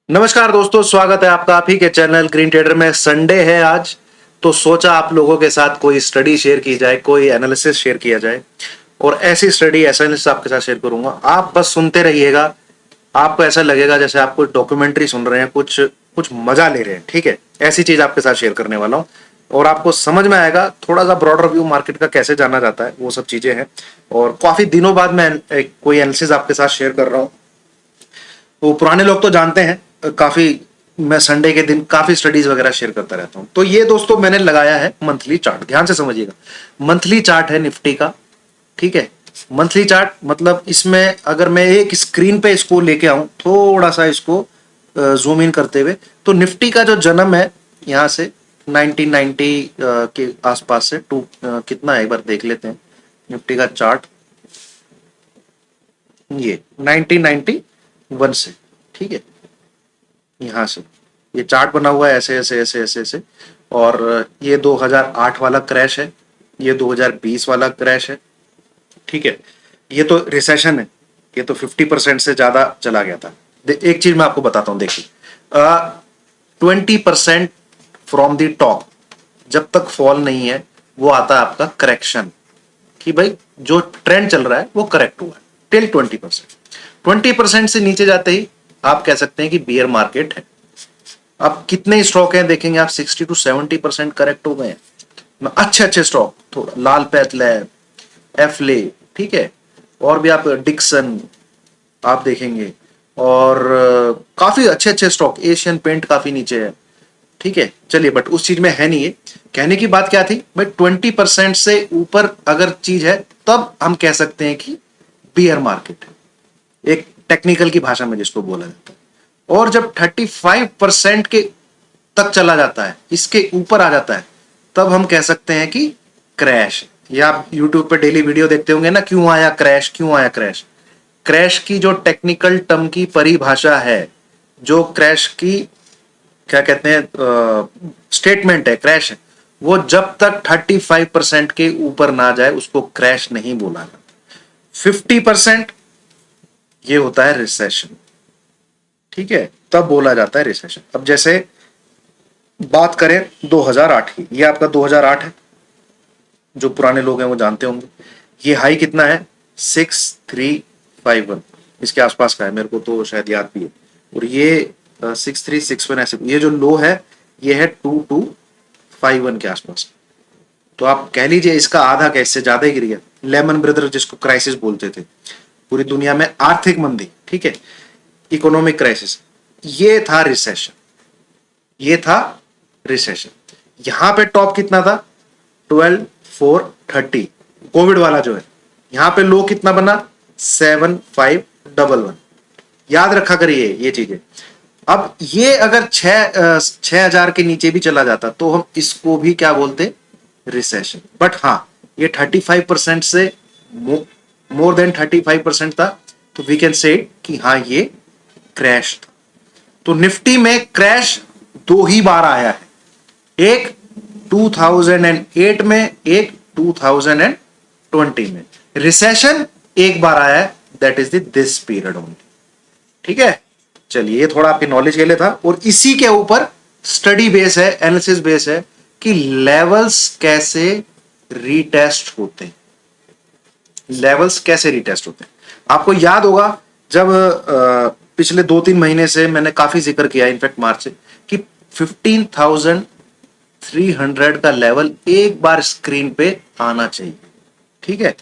नमस्कार दोस्तों, स्वागत है आपका आप ही के चैनल ग्रीन ट्रेडर में। संडे है आज, तो सोचा आप लोगों के साथ कोई स्टडी शेयर की जाए, कोई एनालिसिस शेयर किया जाए। और ऐसी स्टडी एनालिसिस आपके साथ शेयर करूंगा, आप बस सुनते रहिएगा। आपको ऐसा लगेगा जैसे आप कोई डॉक्यूमेंट्री सुन रहे हैं, कुछ कुछ मजा ले रहे हैं। ठीक है, ऐसी चीज आपके साथ शेयर करने वाला हूँ और आपको समझ में आएगा। थोड़ा सा ब्रॉडर व्यू मार्केट का कैसे जाना जाता है, वो सब चीजें हैं। और काफी दिनों बाद मैं कोई एनालिसिस आपके साथ शेयर कर रहा हूँ। वो पुराने लोग तो जानते हैं, काफी मैं संडे के दिन काफी स्टडीज वगैरह शेयर करता रहता हूं। तो ये दोस्तों मैंने लगाया है मंथली चार्ट, ध्यान से समझिएगा। मंथली चार्ट है निफ्टी का। ठीक है, मंथली चार्ट मतलब इसमें अगर मैं एक स्क्रीन पे इसको लेके आऊं, थोड़ा सा इसको जूम इन करते हुए, तो निफ्टी का जो जन्म है यहां से 1990 के आसपास से टू कितना है एक बार देख लेते हैं। निफ्टी का चार्ट ये 1991 से, ठीक है, यहां से ये चार्ट बना हुआ है ऐसे ऐसे ऐसे ऐसे ऐसे। और ये 2008 वाला क्रैश है, ये 2020 वाला क्रैश है। ठीक है, ये तो रिसेशन है, ये तो 50% से ज्यादा चला गया था। एक चीज मैं आपको बताता हूं, देखिए 20% फ्रॉम द टॉप जब तक फॉल नहीं है वो आता है आपका करेक्शन, कि भाई जो ट्रेंड चल रहा है वो करेक्ट हुआ है टिल 20%। 20% से नीचे जाते ही आप कह सकते हैं कि बियर मार्केट है। अब कितने स्टॉक हैं देखेंगे आप, 60 to 70% करेक्ट हो गए हैं। अच्छे अच्छे स्टॉक, थोड़ा लाल पैथ लैब, एफले, ठीक है, और भी आप डिक्सन आप देखेंगे। और काफी अच्छे अच्छे स्टॉक, एशियन पेंट काफी नीचे है। ठीक है, चलिए, बट उस चीज में है नहीं। ये कहने की बात क्या थी भाई, 20% से ऊपर अगर चीज है तब हम कह सकते हैं कि बियर मार्केट है, एक टेक्निकल की भाषा में जिसको बोला जाता है। और जब 35% के तक चला जाता है, इसके ऊपर आ जाता है, तब हम कह सकते हैं कि क्रैश। या आप यूट्यूब पे डेली वीडियो देखते होंगे ना, क्यों आया क्रैश, क्यों आया क्रैश। क्रैश की जो टेक्निकल टर्म की परिभाषा है, जो क्रैश की क्या कहते हैं स्टेटमेंट है, क्रैश है, वो जब तक 35% के ऊपर ना जाए उसको क्रैश नहीं बोला जाता। 50% ये होता है रिसेशन। ठीक है, तब बोला जाता है रिसेशन। अब जैसे बात करें 2008 की, ये आपका 2008 है, जो पुराने लोग हैं वो जानते होंगे। ये हाई कितना है, 6351 इसके आसपास का है, मेरे को तो शायद याद भी है। और ये 6361 ऐसे, ये जो लो है ये है 2251 के आसपास। तो आप कह लीजिए इसका आधा का, इससे ज्यादा ही गिर गया। लेमन ब्रदर जिसको क्राइसिस बोलते थे, पूरी दुनिया में आर्थिक मंदी, ठीक है, इकोनॉमिक क्राइसिस, ये था रिसेशन, ये था रिसेशन। यहां पे टॉप कितना था, 12430, कोविड वाला जो है। यहां पे लो कितना बना, 7511। याद रखा करिए ये चीजें। अब ये अगर 6000 के नीचे भी चला जाता तो हम इसको भी क्या बोलते, रिसेशन। बट हाँ, ये 35% से मोर देन 35% था, तो वी कैन से कि हाँ ये क्रैश था। तो निफ्टी में क्रैश दो ही बार आया है, एक 2008 में, एक 2020 में। रिसेशन एक बार आया है, that is this period only. ठीक है, चलिए, ये थोड़ा आपकी नॉलेज के लिए था। और इसी के ऊपर स्टडी बेस है, एनालिसिस बेस है कि लेवल्स कैसे रीटेस्ट होते हैं, लेवल्स कैसे रीटेस्ट होते हैं। आपको याद होगा जब पिछले 2-3 महीने से मैंने काफी जिक्र किया, इनफैक्ट मार्च से, कि 15,300 का लेवल एक बार स्क्रीन पे आना चाहिए। ठीक है,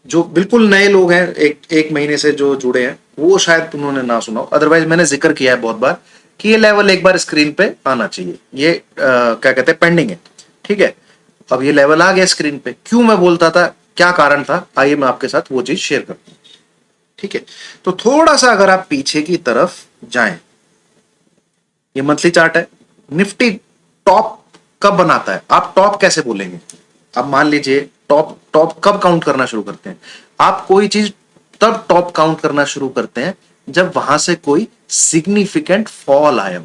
जो बिल्कुल नए लोग हैं, एक महीने से जो जुड़े हैं, वो शायद उन्होंने ना सुना हो, अदरवाइज मैंने जिक्र किया है बहुत बार कि ये लेवल एक बार स्क्रीन पे आना चाहिए। ये क्या कहते हैं, पेंडिंग है। ठीक है, अब ये लेवल आ गया स्क्रीन पे। क्यों मैं बोलता था, क्या कारण था, आइए मैं आपके साथ वो चीज शेयर करता हूं। ठीक है, तो थोड़ा सा अगर आप पीछे की तरफ जाएं, ये मंथली चार्ट है। निफ्टी टॉप कब बनाता है, आप टॉप कैसे बोलेंगे। अब मान लीजिए टॉप टॉप कब काउंट करना शुरू करते हैं आप, कोई चीज तब टॉप काउंट करना शुरू करते हैं जब वहां से कोई सिग्निफिकेंट फॉल आया।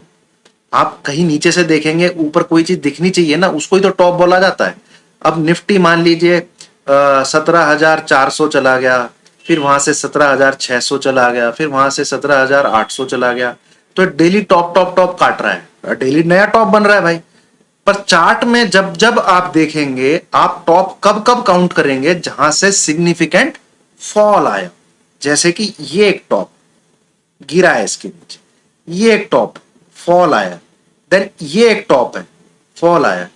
आप कहीं नीचे से देखेंगे, ऊपर कोई चीज दिखनी चाहिए ना, उसको ही तो टॉप बोला जाता है। अब निफ्टी मान लीजिए 17,400 चला गया, फिर वहां से 17,600 चला गया, फिर वहां से 17,800 चला गया। तो डेली टॉप टॉप टॉप काट रहा है, डेली नया टॉप बन रहा है भाई। पर चार्ट में जब जब आप देखेंगे, आप टॉप कब कब काउंट करेंगे, जहां से सिग्निफिकेंट फॉल आया। जैसे कि ये एक टॉप गिरा है इसके नीचे, ये एक टॉप फॉल आया, देन ये एक टॉप है फॉल आया,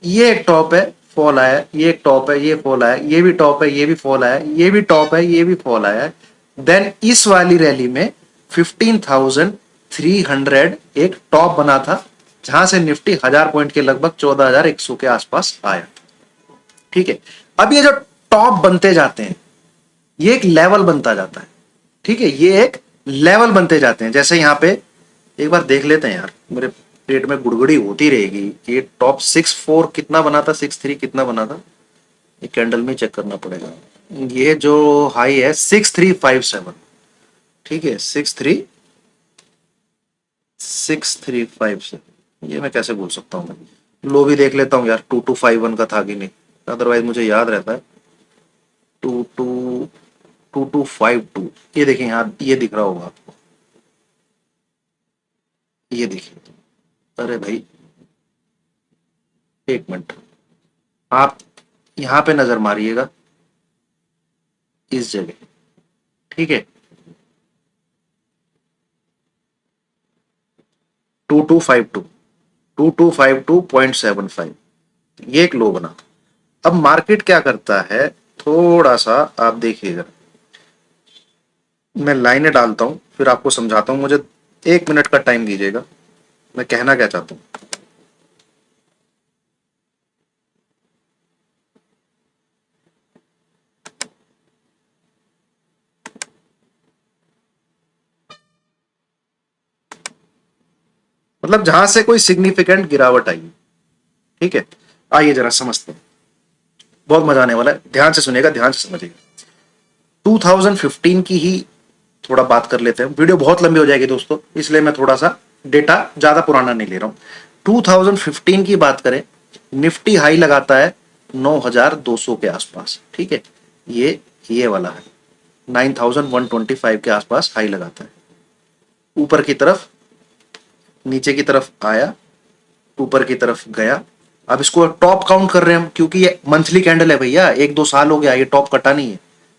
ये एक टॉप है फॉल आया, ये एक टॉप है ये फॉल आया, ये भी टॉप है ये भी फॉल आया, ये भी टॉप है ये भी फॉल आया। देन इस वाली रैली में 15,300 एक टॉप बना था, जहां से निफ्टी 1000 पॉइंट के लगभग 14,100 के आसपास आया। ठीक है, अब ये जो टॉप बनते जाते हैं, ये एक लेवल बनता जाता है। ठीक है, ये एक लेवल बनते जाते हैं। जैसे यहां पे एक बार देख लेते हैं यार, मेरे पेट में गुड़गुड़ी होती रहेगी। ये टॉप 6-4 कितना बना था, 6-3 कितना बना था, ये कैंडल में चेक करना पड़ेगा। ये जो हाई है 6,357, ठीक है 6,357, ये मैं कैसे बोल सकता हूँ। लो भी देख लेता हूँ यार, 2251 का था कि नहीं, अदरवाइज मुझे याद रहता है 2252। ये देखिए यहाँ, ये दिख रहा होगा आपको, ये देखिए। अरे भाई एक मिनट, आप यहां पे नजर मारिएगा इस जगह। ठीक है, 2252, 2252.75, ये एक लो बना। अब मार्केट क्या करता है, थोड़ा सा आप देखिएगा, मैं लाइनें डालता हूं फिर आपको समझाता हूं। मुझे 1 मिनट का टाइम दीजिएगा, मैं कहना क्या चाहता हूं। मतलब जहां से कोई सिग्निफिकेंट गिरावट आई। ठीक है, आइए जरा समझते हैं, बहुत मजा आने वाला है, ध्यान से सुनिएगा, ध्यान से समझिएगा। 2015 की ही थोड़ा बात कर लेते हैं, वीडियो बहुत लंबी हो जाएगी दोस्तों, इसलिए मैं थोड़ा सा डेटा ज्यादा पुराना नहीं ले रहा हूं। 2015 की बात करें, निफ्टी हाई लगाता है 9,200 के आसपास। ठीक है, ये वाला है 9,125 के आसपास हाई लगाता है, ऊपर की तरफ नीचे की तरफ आया, ऊपर की तरफ गया। अब इसको टॉप काउंट कर रहे हैं हम, क्योंकि ये मंथली कैंडल है भैया, 1-2 साल हो गया, ये टॉप कटा नहीं है।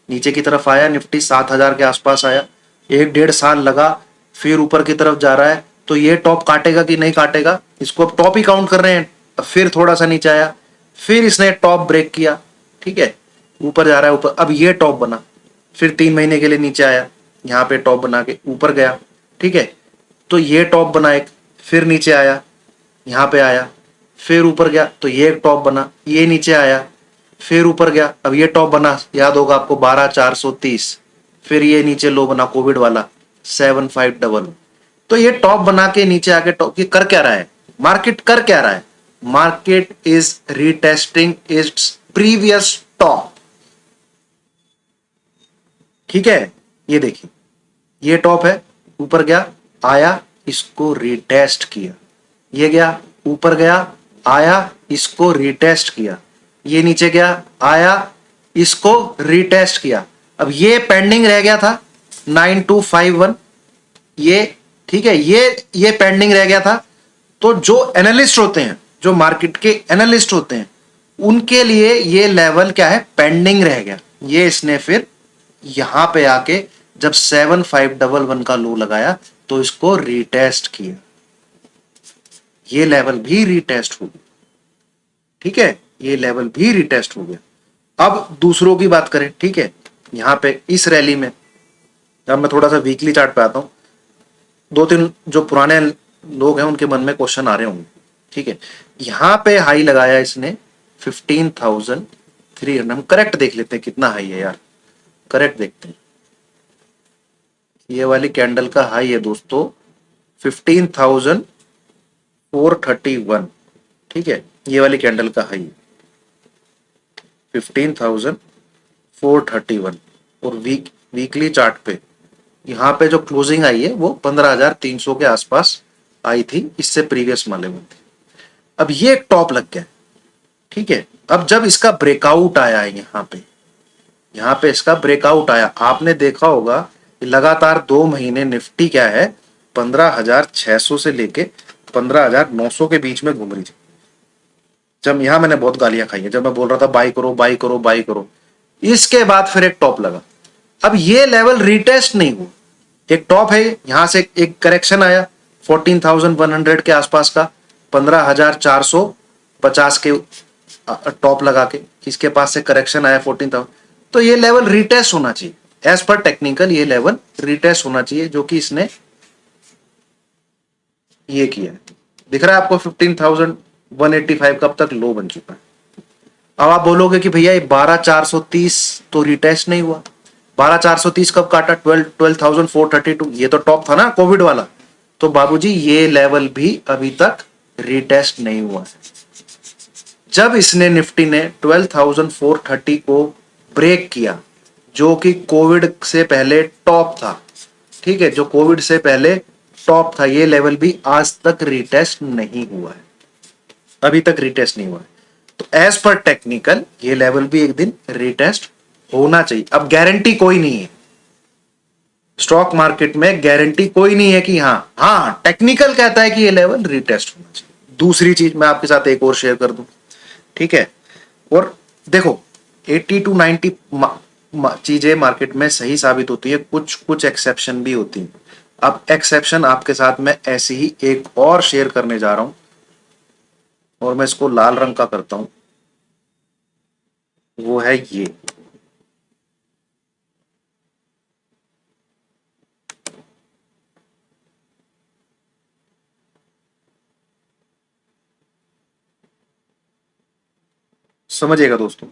नीचे की तरफ आया निफ्टी 7,000 के आसपास आया, 1-1.5 साल लगा, फिर ऊपर की तरफ जा रहा है। तो ये टॉप काटेगा कि नहीं काटेगा, इसको अब टॉप ही काउंट कर रहे हैं। फिर थोड़ा सा नीचे आया, फिर इसने टॉप ब्रेक किया। ठीक है, ऊपर जा रहा है ऊपर, अब ये टॉप बना, फिर 3 महीने के लिए नीचे आया, यहाँ पे टॉप बना के ऊपर गया। ठीक है, तो ये टॉप बना एक, फिर नीचे आया, यहाँ पे आया, फिर ऊपर गया, तो ये एक टॉप बना, ये नीचे आया, फिर ऊपर गया, अब ये टॉप बना, याद होगा आपको 12,430, फिर ये नीचे लो बना कोविड वाला 7,511। तो ये टॉप बना के नीचे आके टॉप, ये कर क्या रहा है मार्केट, कर क्या रहा है market, is retesting its previous top. ठीक है, ये देखिए, ये टॉप है, ऊपर गया आया, इसको रिटेस्ट किया, ये गया ऊपर गया आया, इसको रिटेस्ट किया, ये नीचे गया आया, इसको रिटेस्ट किया। अब ये पेंडिंग रह गया था 9251, ये ठीक है, ये पेंडिंग रह गया था। तो जो एनालिस्ट होते हैं, जो मार्केट के एनालिस्ट होते हैं, उनके लिए ये लेवल क्या है, पेंडिंग रह गया। ये इसने फिर यहां पे आके जब 7,511 का लो लगाया, तो इसको रिटेस्ट किया, ये लेवल भी रिटेस्ट हो गया। ठीक है, ये लेवल भी रिटेस्ट हो गया। अब दूसरों की बात करें, ठीक है, यहां पे इस रैली में, अब मैं थोड़ा सा वीकली चार्ट पे आता हूं, 2-3 जो पुराने लोग हैं उनके मन में क्वेश्चन आ रहे होंगे। ठीक है, यहां पे हाई लगाया इसने 15,300, हम करेक्ट देख लेते हैं कितना हाई है यार, करेक्ट देखते हैं। ये वाली कैंडल का हाई है दोस्तों 15,431। ठीक है, ये वाली कैंडल का हाई 15,431, और वीकली चार्ट पे यहाँ पे जो क्लोजिंग आई है वो 15,300 के आसपास आई थी, इससे प्रीवियस वाले में थी। अब ये एक टॉप लग गया। ठीक है, अब जब इसका ब्रेकआउट आया है यहाँ पे इसका ब्रेकआउट आया, आपने देखा होगा लगातार 2 महीने निफ्टी क्या है, 15,600 से लेके 15,900 के बीच में घूम रही थी। जब यहां मैंने बहुत गालियां खाई है जब मैं बोल रहा था बाई करो बाई करो बाई करो। इसके बाद फिर एक टॉप लगा। अब ये लेवल रिटेस्ट नहीं हुआ, एक टॉप है, यहां से एक करेक्शन आया 14,100 के आसपास का, 15,450 के टॉप लगा के इसके पास से करेक्शन आया 14,000। तो ये लेवल रिटेस्ट होना चाहिए, एज पर टेक्निकल ये लेवल रिटेस्ट होना चाहिए, जो कि इसने ये किया है। दिख रहा है आपको 15,185 कब तक लो बन चुका है। अब आप बोलोगे कि भैया ये 12,430 तो रिटेस्ट नहीं हुआ। 12,430 कब काटा? 12,432, ये तो टॉप था ना कोविड वाला। तो बाबूजी ये लेवल भी अभी तक रिटेस्ट नहीं हुआ है। जब इसने निफ्टी ने 12,430 को ब्रेक किया, जो कि कोविड से पहले टॉप था, ठीक है, जो कोविड से पहले टॉप था, ये लेवल भी आज तक रिटेस्ट नहीं हुआ है, अभी तक रिटेस्ट नहीं हुआ है। तो एज पर टेक्निकल ये लेवल भी एक दिन रिटेस्ट होना चाहिए। अब गारंटी कोई नहीं है, स्टॉक मार्केट में गारंटी कोई नहीं है कि हाँ टेक्निकल कहता है कि ये लेवल रिटेस्ट होना चाहिए। दूसरी चीज मैं आपके साथ एक और शेयर कर दूं, ठीक है। और देखो 80 to 90 चीजें मार्केट में सही साबित होती है, कुछ कुछ एक्सेप्शन भी होती हैं। अब एक्सेप्शन आपके साथ मैं ऐसे ही एक और शेयर करने जा रहा हूं, और मैं इसको लाल रंग का करता हूं, वो है ये। समझिएगा दोस्तों,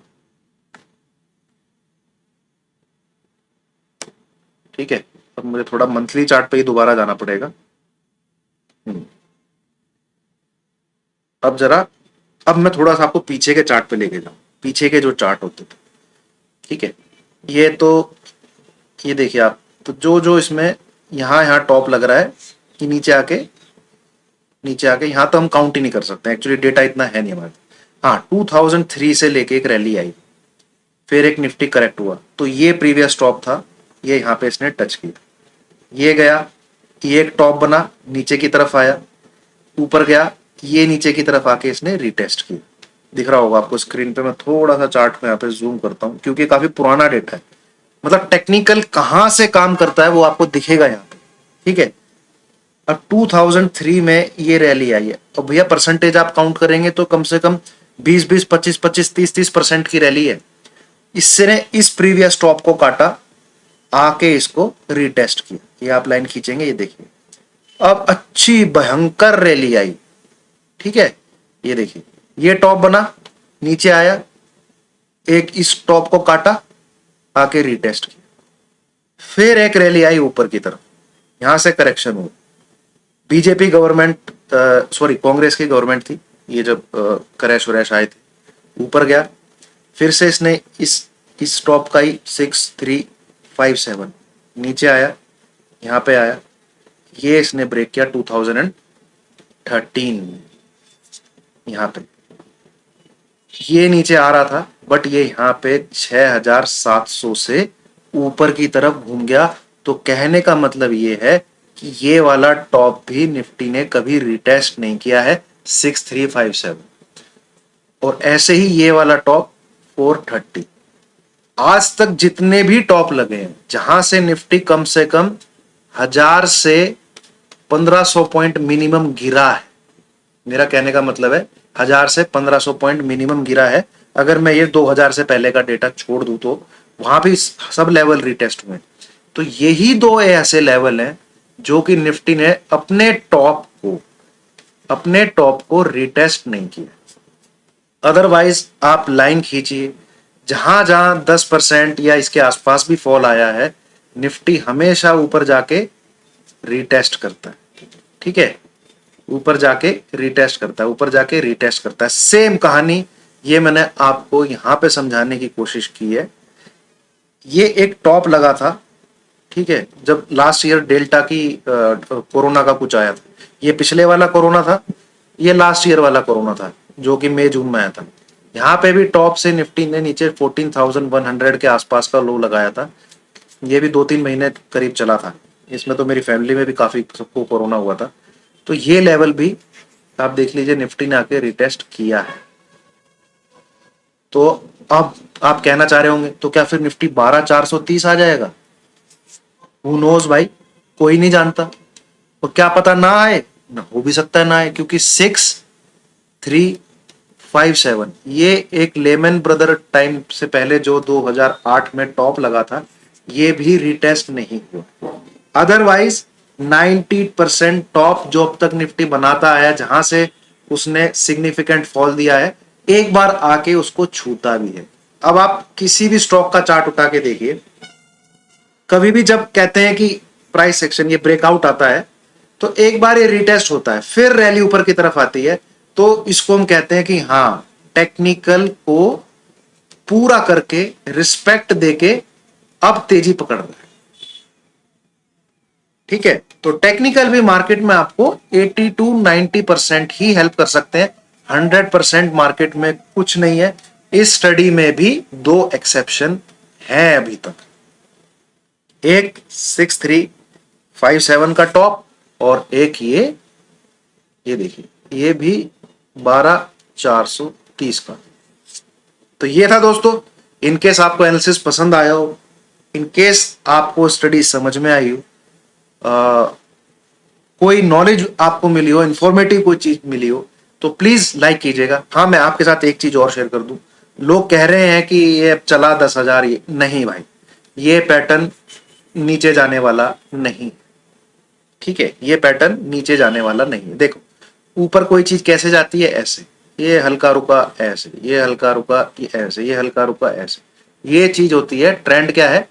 ठीक है। अब मुझे थोड़ा मंथली चार्ट पे ही दोबारा जाना पड़ेगा। अब जरा, अब मैं थोड़ा सा आपको पीछे के चार्ट पे लेके जाऊं, पीछे के जो चार्ट होते थे, ठीक है। ये तो ये देखिए आप, तो जो जो इसमें यहाँ टॉप लग रहा है कि नीचे आके यहाँ तो हम काउंट ही नहीं कर सकते, एक्चुअली डेटा इतना है नहीं हमारे। हाँ, 2003 से लेके एक रैली आई, फिर एक निफ्टी करेक्ट हुआ, तो ये प्रीवियस टॉप था, ये यहाँ पे इसने टच किया, ये गया, ये एक टॉप बना, नीचे की तरफ आया, ऊपर गया, ये नीचे की तरफ आके इसने रिटेस्ट किया। दिख रहा होगा आपको स्क्रीन पे, मैं थोड़ा सा चार्ट में यहाँ पे जूम करता हूँ क्योंकि काफी पुराना डेटा है, मतलब टेक्निकल कहां से काम करता है वो आपको दिखेगा यहाँ पे, ठीक है। अब 2003 में ये रैली आई है, और भैया परसेंटेज आप काउंट करेंगे तो कम से कम 20-20, 25-25, 30-30% की रैली है। इसने इस प्रीवियस टॉप को काटा, आके इसको रिटेस्ट किया, ये आप लाइन खींचेंगे, ये देखिए अब अच्छी भयंकर रैली आई, ठीक है। ये देखिए ये टॉप बना, नीचे आया, एक इस टॉप को काटा, आके रिटेस्ट किया, फिर एक रैली आई ऊपर की तरफ, यहां से करेक्शन हुआ। बीजेपी गवर्नमेंट, सॉरी कांग्रेस की गवर्नमेंट थी ये, जब क्रैश वैश आए थे, ऊपर गया, फिर से इसने इस टॉप का ही 6357 नीचे आया, यहाँ पे आया, ये इसने ब्रेक किया 2013 यहाँ पे, ये नीचे आ रहा था, बट ये यहाँ पे 6,700 से ऊपर की तरफ घूम गया। तो कहने का मतलब ये है कि ये वाला टॉप भी निफ्टी ने कभी रिटेस्ट नहीं किया है 6357, और ऐसे ही ये वाला टॉप 430। आज तक जितने भी टॉप लगे हैं जहां से निफ्टी कम से कम 1,000 से 1,500 पॉइंट मिनिमम गिरा है, मेरा कहने का मतलब है 1,000 से 1,500 पॉइंट मिनिमम गिरा है। अगर मैं ये 2000 से पहले का डेटा छोड़ दूं तो वहां भी सब लेवल रिटेस्ट हुए। तो यही दो ऐसे लेवल हैं जो कि निफ्टी ने अपने टॉप को रिटेस्ट नहीं किया। अदरवाइज आप लाइन खींचिए, जहां जहां 10% या इसके आसपास भी फॉल आया है, निफ्टी हमेशा ऊपर जाके रिटेस्ट करता है, ठीक है, ऊपर जाके रिटेस्ट करता है, सेम कहानी ये मैंने आपको यहां पे समझाने की कोशिश की है। ये एक टॉप लगा था, ठीक है, जब लास्ट ईयर डेल्टा की कोरोना का कुछ आया था, ये पिछले वाला कोरोना था, ये लास्ट ईयर वाला कोरोना था जो कि मई जून में आया था। यहाँ पे भी टॉप से निफ्टी ने नीचे 14,100 के आसपास का लो लगाया था, ये भी 2-3 महीने करीब चला था, इसमें तो मेरी फैमिली में भी काफी सबको कोरोना हुआ था। तो ये लेवल भी आप देख लीजिए निफ्टी ने आके रिटेस्ट किया है। तो अब आप कहना चाह रहे होंगे तो क्या फिर निफ्टी 12,430 आ जाएगा? हु नोज भाई, कोई नहीं जानता। और क्या पता ना आए, ना हो भी सकता है ना आए, क्योंकि 6,357 ये एक लेमन ब्रदर टाइम से पहले जो 2008 में टॉप लगा था, ये भी रिटेस्ट नहीं हुआ। अदरवाइज 90% टॉप जो अब तक निफ्टी बनाता आया, जहां से उसने सिग्निफिकेंट फॉल दिया है, एक बार आके उसको छूता भी है। अब आप किसी भी स्टॉक का चार्ट उठा के देखिए, कभी भी जब कहते हैं कि प्राइस सेक्शन ये ब्रेकआउट आता है, तो एक बार ये रिटेस्ट होता है, फिर रैली ऊपर की तरफ आती है, तो इसको हम कहते हैं कि हाँ, टेक्निकल को पूरा करके रिस्पेक्ट देके अब तेजी पकड़ रहा है। ठीक है, तो टेक्निकल भी मार्केट में आपको 80 to 90% ही हेल्प कर सकते हैं। 100% मार्केट में कुछ नहीं है। इस स्टडी में भी 2 एक्सेप्शन है अभी तक, एक 6,357 का टॉप और एक ये देखिए ये भी 12,430 का। तो ये था दोस्तों, इनकेस आपको एनालिसिस पसंद आया हो, इनकेस आपको स्टडी समझ में आई हो, कोई नॉलेज आपको मिली हो, इंफॉर्मेटिव कोई चीज मिली हो, तो प्लीज लाइक कीजिएगा। हाँ, मैं आपके साथ एक चीज और शेयर कर दूं, लोग कह रहे हैं कि ये चला 10,000, ये नहीं भाई, ये पैटर्न नीचे जाने वाला नहीं। ठीक है, ये पैटर्न नीचे जाने वाला नहीं है। देखो ऊपर कोई चीज कैसे जाती है, ऐसे, ये हल्का रुका ऐसे, ये हल्का रुका ये ऐसे, ये हल्का रुका ऐसे, ये चीज होती है। ट्रेंड क्या है?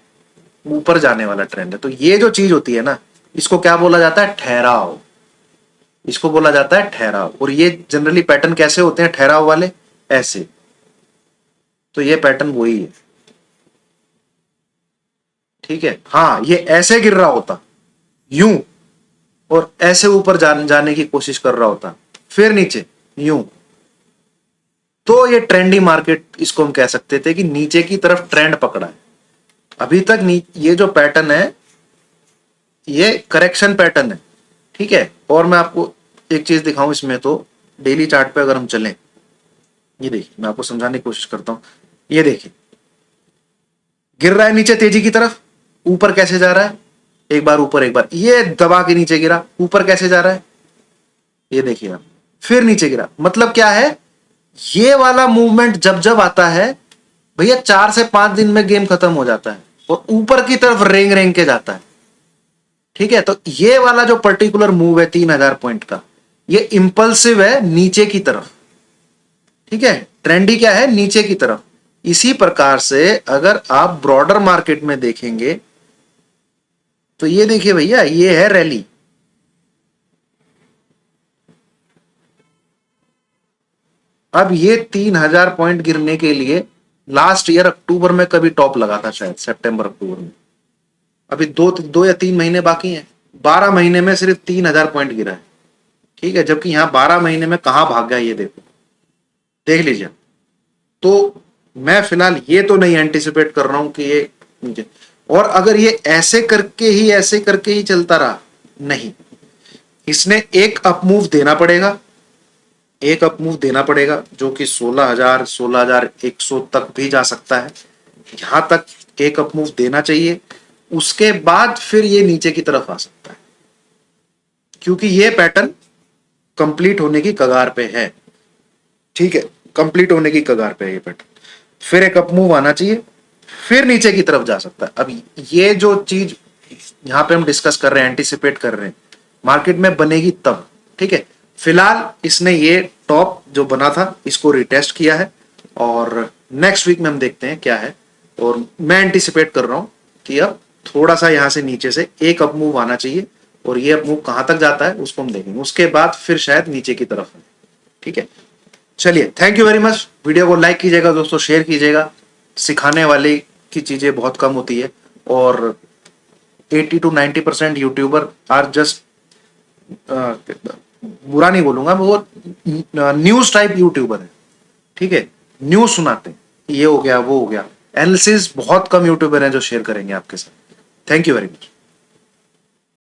ऊपर जाने वाला ट्रेंड है। तो ये जो चीज होती है ना, इसको क्या बोला जाता है? ठहराव। इसको बोला जाता है ठहराव। और ये जनरली पैटर्न कैसे होते हैं ठहराव वाले? ऐसे। तो ये पैटर्न वही है। ठीक है, हाँ, ये ऐसे गिर रहा होता यूं, और ऐसे ऊपर जाने की कोशिश कर रहा होता, फिर नीचे यूं। तो ये ट्रेंडी मार्केट, इसको हम कह सकते थे कि नीचे की तरफ ट्रेंड पकड़ा है। अभी तक ये जो पैटर्न है, ये करेक्शन पैटर्न है। ठीक है, और मैं आपको एक चीज दिखाऊं इसमें, तो डेली चार्ट पे अगर हम चलें, ये देखिए, मैं आपको समझाने की कोशिश करता हूं। ये देखिए, गिर रहा है नीचे तेजी की तरफ, ऊपर कैसे जा रहा है? एक बार ऊपर, एक बार ये दबा के नीचे गिरा, ऊपर कैसे जा रहा है? ये देखिए आप, फिर नीचे गिरा। मतलब क्या है? ये वाला मूवमेंट जब जब आता है भैया, 4 से 5 दिन में गेम खत्म हो जाता है और ऊपर की तरफ रेंग रेंग के जाता है। ठीक है, तो ये वाला जो पर्टिकुलर मूव है 3,000 पॉइंट का, ये इंपल्सिव है नीचे की तरफ। ठीक है, ट्रेंडी क्या है? नीचे की तरफ। इसी प्रकार से अगर आप ब्रॉडर मार्केट में देखेंगे, तो ये देखिए भैया, ये है रैली। अब ये 3,000 पॉइंट गिरने के लिए लास्ट ईयर अक्टूबर में कभी टॉप लगा था, शायद सितंबर अक्टूबर में। अभी दो या 3 महीने बाकी हैं। 12 महीने में सिर्फ 3,000 पॉइंट गिरा है। ठीक है, जबकि यहां 12 महीने में कहां भाग गया, ये देखो, देख लीजिए। तो मैं फिलहाल ये तो नहीं एंटिसिपेट कर रहा हूं कि ये नीचे, और अगर ये ऐसे करके ही चलता रहा, नहीं, इसने एक अप मूव देना पड़ेगा, एक अप मूव देना पड़ेगा, जो कि 16,000 16,100 तक भी जा सकता है। यहां तक एक अप मूव देना चाहिए, उसके बाद फिर ये नीचे की तरफ आ सकता है, क्योंकि ये पैटर्न कंप्लीट होने की कगार पे है। ठीक है, कंप्लीट होने की कगार पे है ये पैटर्न, फिर एक अप मूव आना चाहिए, फिर नीचे की तरफ जा सकता है। अब ये जो चीज यहां पे हम डिस्कस कर रहे हैं, एंटिसिपेट कर रहे हैं, मार्केट में बनेगी तब। ठीक है, फिलहाल इसने ये टॉप जो बना था, इसको रिटेस्ट किया है, और नेक्स्ट वीक में हम देखते हैं क्या है। और मैं एंटिसिपेट कर रहा हूं कि अब थोड़ा सा यहां से नीचे से एक अप मूव आना चाहिए, और ये अप मूव कहां तक जाता है उसको हम देखेंगे, उसके बाद फिर शायद नीचे की तरफ है। ठीक है, चलिए, thank you very much. Video को लाइक कीजिएगा दोस्तों, शेयर कीजिएगा। सिखाने वाली की चीजें बहुत कम होती है, और 80 to 90% यूट्यूबर आर जस्ट, बुरा नहीं बोलूंगा, वो न्यूज टाइप यूट्यूबर है। ठीक है, न्यूज सुनाते हैं, ये हो गया वो हो गया। एनालिसिस बहुत कम यूट्यूबर हैं जो शेयर करेंगे आपके साथ। Thank you very much.